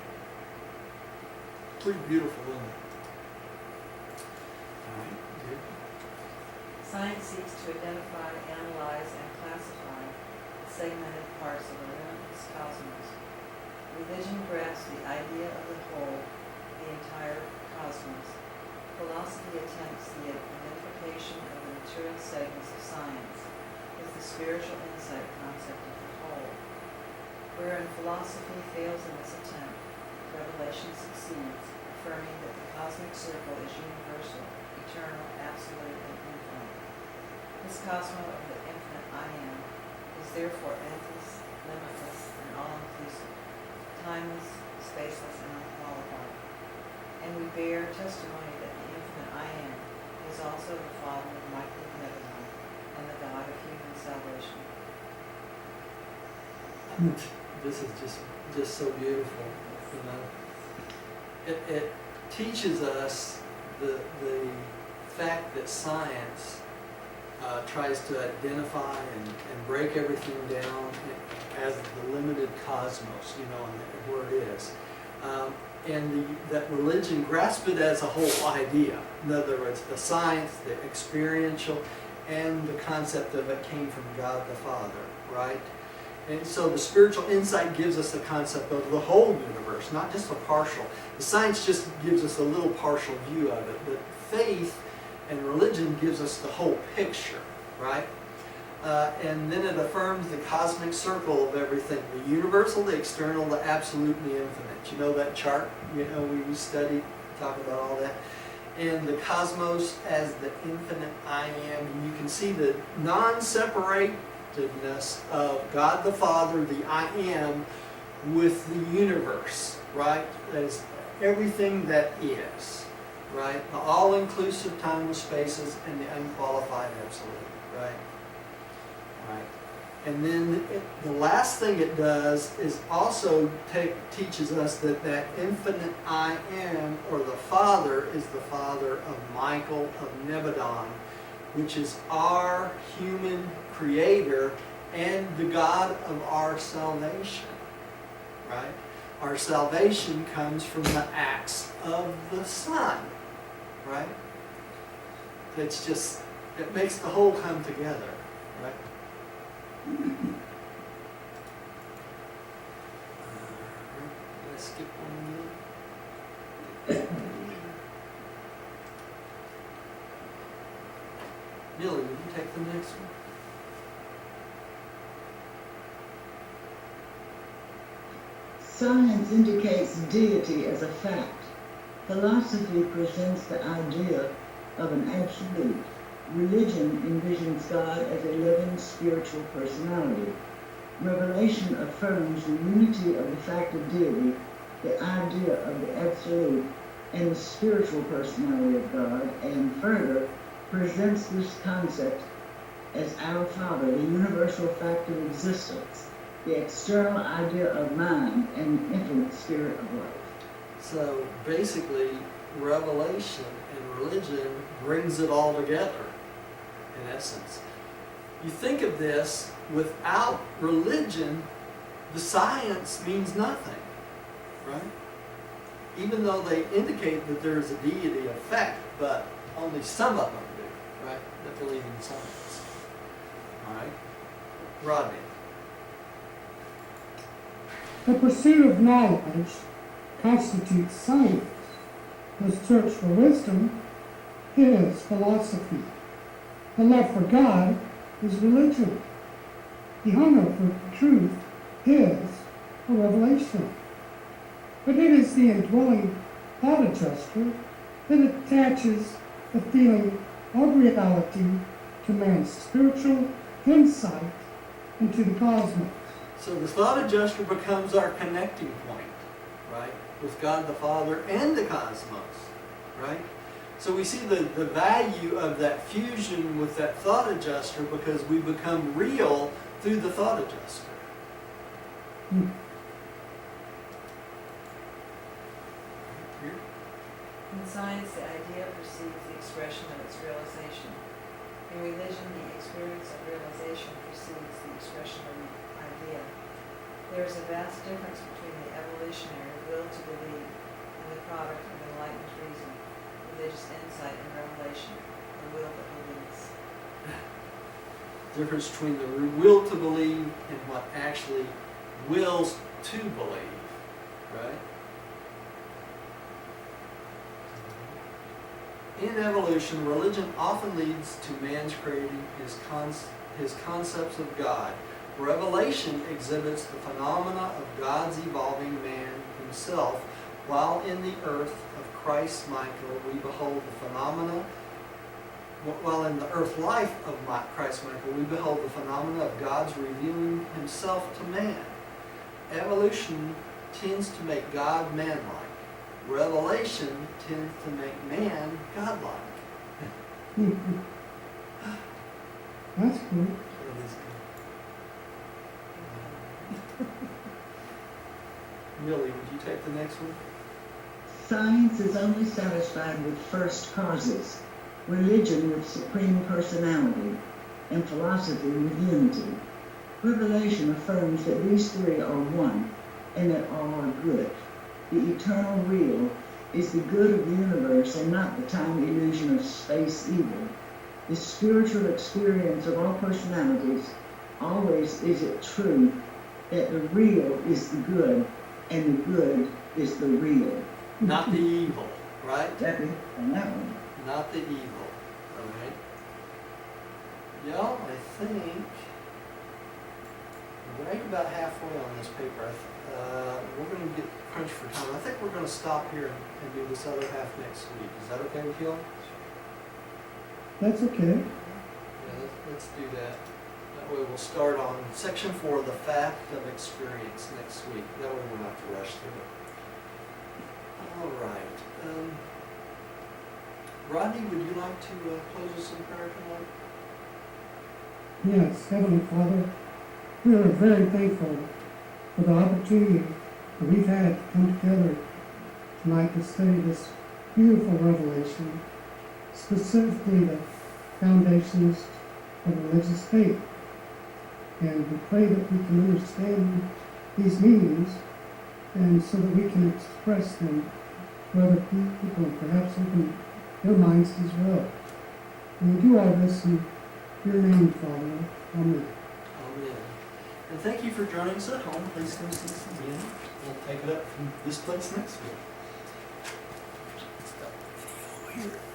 Pretty beautiful, isn't it? All right. Good. Science seeks to identify, analyze, and classify the segmented parts of a limitless cosmos. Religion grasps the idea of the whole, the entire cosmos. Philosophy attempts the identification of the material segments of science with the spiritual insight concept of the whole. Wherein philosophy fails in its attempt, revelation succeeds, affirming that the cosmic circle is universal, eternal, absolute, and infinite. This cosmos of the infinite I Am is therefore endless, limitless, and all-inclusive, timeless, spaceless, and unqualified. And we bear testimony that the infinite I Am is also the Father of Michael and Nebadon, and the God of human salvation. This is just so beautiful, you know. It teaches us the fact that science tries to identify and break everything down as the limited cosmos, you know, and where it is. And that religion grasps it as a whole idea. In other words, the science, the experiential, and the concept of it came from God the Father, right? And so the spiritual insight gives us the concept of the whole universe, not just a partial. The science just gives us a little partial view of it, but faith and religion gives us the whole picture, right? And then it affirms the cosmic circle of everything, the universal, the external, the absolute, and the infinite. You know that chart, you know, we studied, talk about all that. And the cosmos as the infinite I Am. And you can see the non-separatedness of God the Father, the I Am, with the universe, right? As everything that is, right? The all-inclusive timeless spaces and the unqualified absolute, right? Right. And then the last thing it does is also teaches us that that infinite I Am, or the Father, is the Father of Michael of Nebadon, which is our human creator and the God of our salvation. Right? Our salvation comes from the acts of the Son. Right? It's just, it makes the whole come together. Right? Let's skip one more. Millie, will you take the next one? Science indicates deity as a fact. Philosophy presents the idea of an absolute. Religion envisions God as a living spiritual personality. Revelation affirms the unity of the fact of deity the idea of the absolute and the spiritual personality of God, and further presents this concept as our Father, the universal fact of existence, the external idea of mind, and the infinite spirit of life. So basically, revelation and religion brings it all together, in essence. You think of this, without religion, the science means nothing, right? Even though they indicate that there is a deity effect, but only some of them do, right? That believe in science. All right? Rodney. The pursuit of knowledge constitutes science. The search for wisdom is philosophy. The love for God is religion. The hunger for truth is a revelation. But it is the indwelling thought adjuster that attaches the feeling of reality to man's spiritual insight into the cosmos. So the thought adjuster becomes our connecting point, right? With God the Father and the cosmos, right? So we see the value of that fusion with that thought adjuster because we become real through the thought adjuster. Here. In science, the idea precedes the expression of its realization. In religion, the experience of realization precedes the expression of the idea. There is a vast difference between the evolutionary will to believe and the product of enlightened reason, religious insight and revelation, the will that believes. Difference between the will to believe and what actually wills to believe, right? In evolution, religion often leads to man's creating his concepts of God. Revelation exhibits the phenomena of God's evolving man himself, while in the earth of Christ Michael we behold the phenomena. While in the earth life of Christ Michael we behold the phenomena of God's revealing himself to man. Evolution tends to make God manlike. Revelation tends to make man godlike. That's cool. That is good. Millie, would you take the next one? Science is only satisfied with first causes, religion with supreme personality, and philosophy with unity. Revelation affirms that these three are one, and that all are good. The eternal real is the good of the universe and not the time illusion of space evil. The spiritual experience of all personalities, always is it true that the real is the good and the good is the real. Not the evil, right? Exactly, on that one. Not the evil, all right? Y'all, I think we're right about halfway on this paper. We're going to get crunched for time. I think we're going to stop here and do this other half next week. Is that okay with y'all? That's okay. Yeah, let's do that. That way we'll start on section 4, the fact of experience, next week. That way we won't have to rush through it. All right. Rodney, would you like to close us in prayer tonight? Yes, Heavenly Father, we are very thankful for the opportunity that we've had to come together tonight to study this beautiful revelation, specifically the foundations of religious faith. And we pray that we can understand these meanings and so that we can express them to other people and perhaps open their minds as well. And we do all this in your name, Father. Amen. Amen. And thank you for joining us at home. Please come see us again. We'll take it up from this place next week. Stop the video here.